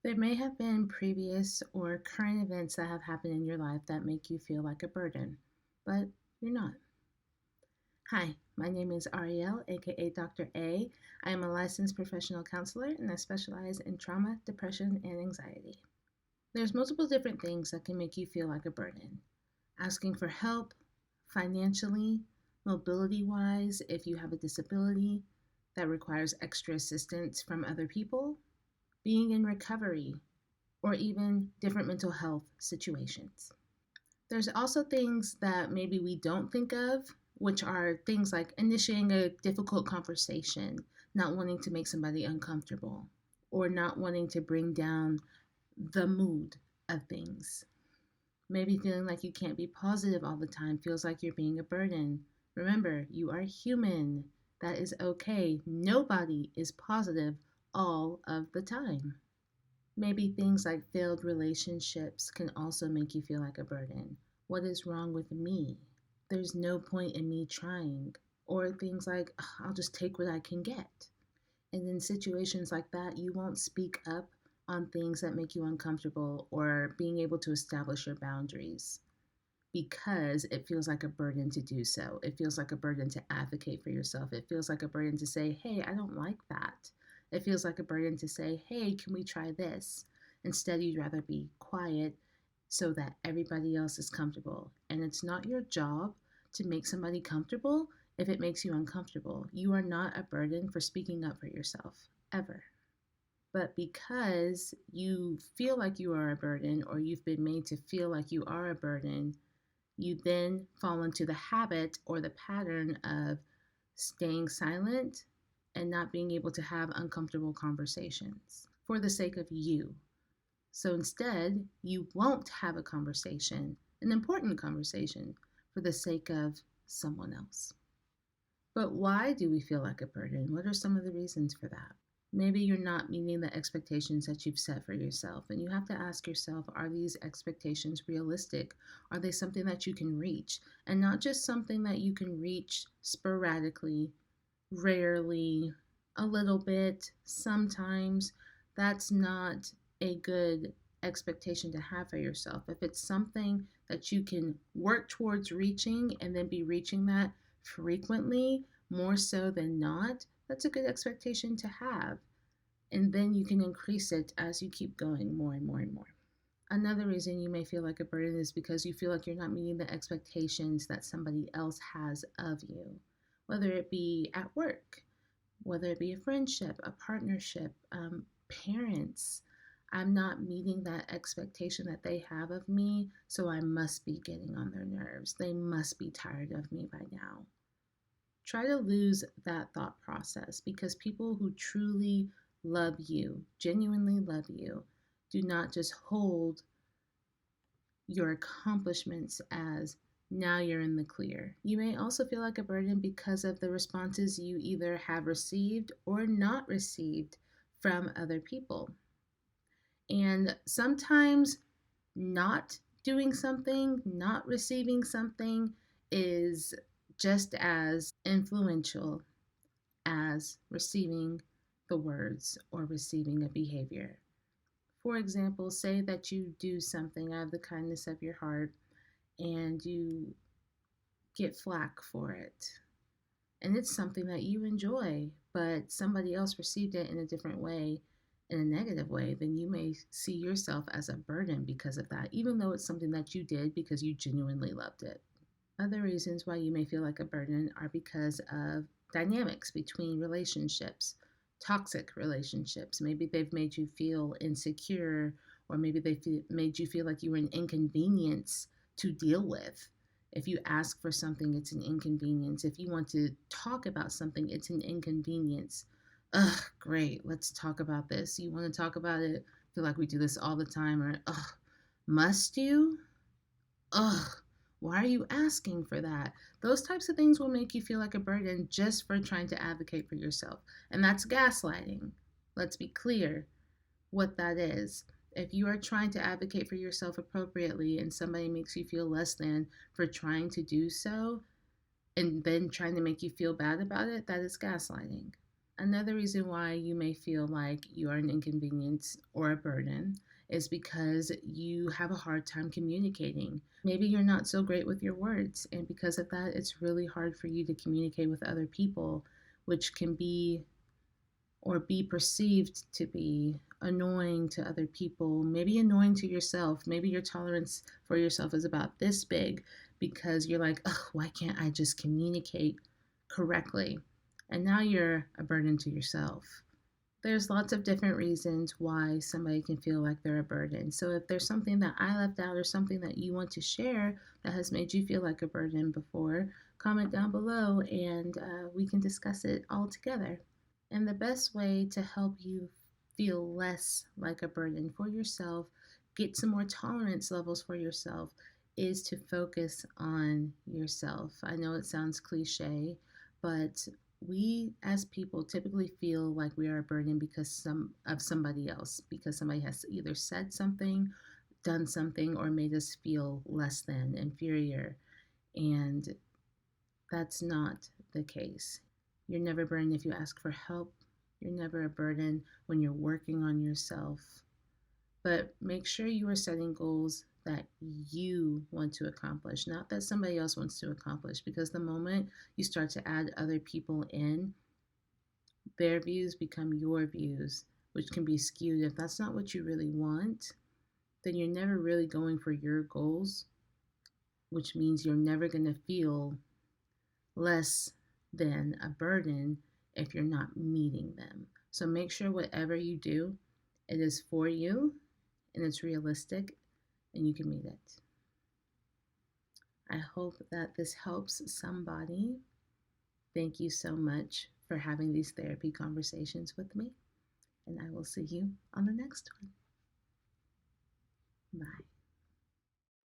There may have been previous or current events that have happened in your life that make you feel like a burden, but you're not. Hi, my name is Ariel, aka Dr. A. I am a licensed professional counselor and I specialize in trauma, depression, and anxiety. There's multiple different things that can make you feel like a burden. Asking for help, financially, mobility wise, if you have a disability that requires extra assistance from other people, being in recovery, or even different mental health situations. There's also things that maybe we don't think of, which are things like initiating a difficult conversation, not wanting to make somebody uncomfortable, or not wanting to bring down the mood of things. Maybe feeling like you can't be positive all the time feels like you're being a burden. Remember, you are human. That is okay. Nobody is positive all of the time. Maybe things like failed relationships can also make you feel like a burden. What is wrong with me? There's no point in me trying. Or things like, "Ugh, I'll just take what I can get." And in situations like that, you won't speak up on things that make you uncomfortable or being able to establish your boundaries because it feels like a burden to do so. It feels like a burden to advocate for yourself. It feels like a burden to say, hey, I don't like that. It feels like a burden to say, hey, can we try this? Instead, you'd rather be quiet so that everybody else is comfortable. And it's not your job to make somebody comfortable if it makes you uncomfortable. You are not a burden for speaking up for yourself, ever. But because you feel like you are a burden or you've been made to feel like you are a burden, you then fall into the habit or the pattern of staying silent and not being able to have uncomfortable conversations for the sake of you. So instead, you won't have a conversation, an important conversation, for the sake of someone else. But why do we feel like a burden? What are some of the reasons for that? Maybe you're not meeting the expectations that you've set for yourself, and you have to ask yourself, are these expectations realistic? Are they something that you can reach? And not just something that you can reach sporadically, rarely, a little bit, sometimes. That's not a good expectation to have for yourself. If it's something that you can work towards reaching and then be reaching that frequently, more so than not, that's a good expectation to have. And then you can increase it as you keep going more and more and more. Another reason you may feel like a burden is because you feel like you're not meeting the expectations that somebody else has of you, whether it be at work, whether it be a friendship, a partnership, parents. I'm not meeting that expectation that they have of me, so I must be getting on their nerves. They must be tired of me by now. Try to lose that thought process because people who truly love you, genuinely love you, do not just hold your accomplishments as now you're in the clear. You may also feel like a burden because of the responses you either have received or not received from other people. And sometimes not doing something, not receiving something is just as influential as receiving the words or receiving a behavior. For example, say that you do something out of the kindness of your heart and you get flack for it. And it's something that you enjoy, but somebody else received it in a different way, in a negative way, then you may see yourself as a burden because of that, even though it's something that you did because you genuinely loved it. Other reasons why you may feel like a burden are because of dynamics between relationships, toxic relationships. Maybe they've made you feel insecure, or maybe they've made you feel like you were an inconvenience to deal with. If you ask for something, it's an inconvenience. If you want to talk about something, it's an inconvenience. Ugh, great, let's talk about this. You want to talk about it? I feel like we do this all the time, or ugh, must you? Ugh, why are you asking for that? Those types of things will make you feel like a burden just for trying to advocate for yourself. And that's gaslighting. Let's be clear what that is. If you are trying to advocate for yourself appropriately and somebody makes you feel less than for trying to do so and then trying to make you feel bad about it, that is gaslighting. Another reason why you may feel like you are an inconvenience or a burden is because you have a hard time communicating. Maybe you're not so great with your words, and because of that, it's really hard for you to communicate with other people, which can be or be perceived to be annoying to other people, maybe annoying to yourself. Maybe your tolerance for yourself is about this big because you're like, ugh, why can't I just communicate correctly? And now you're a burden to yourself. There's lots of different reasons why somebody can feel like they're a burden. So if there's something that I left out or something that you want to share that has made you feel like a burden before, comment down below and we can discuss it all together. And the best way to help you feel less like a burden for yourself, get some more tolerance levels for yourself, is to focus on yourself. I know it sounds cliche, but we as people typically feel like we are a burden because somebody else, because somebody has either said something, done something, or made us feel less than, inferior. And that's not the case. You're never a burden if you ask for help. You're never a burden when you're working on yourself. But make sure you are setting goals that you want to accomplish, not that somebody else wants to accomplish. Because the moment you start to add other people in, their views become your views, which can be skewed. If that's not what you really want, then you're never really going for your goals, which means you're never going to feel less than a burden if you're not meeting them. So make sure whatever you do, it is for you and it's realistic and you can meet it. I hope that this helps somebody. Thank you so much for having these therapy conversations with me, and I will see you on the next one. Bye.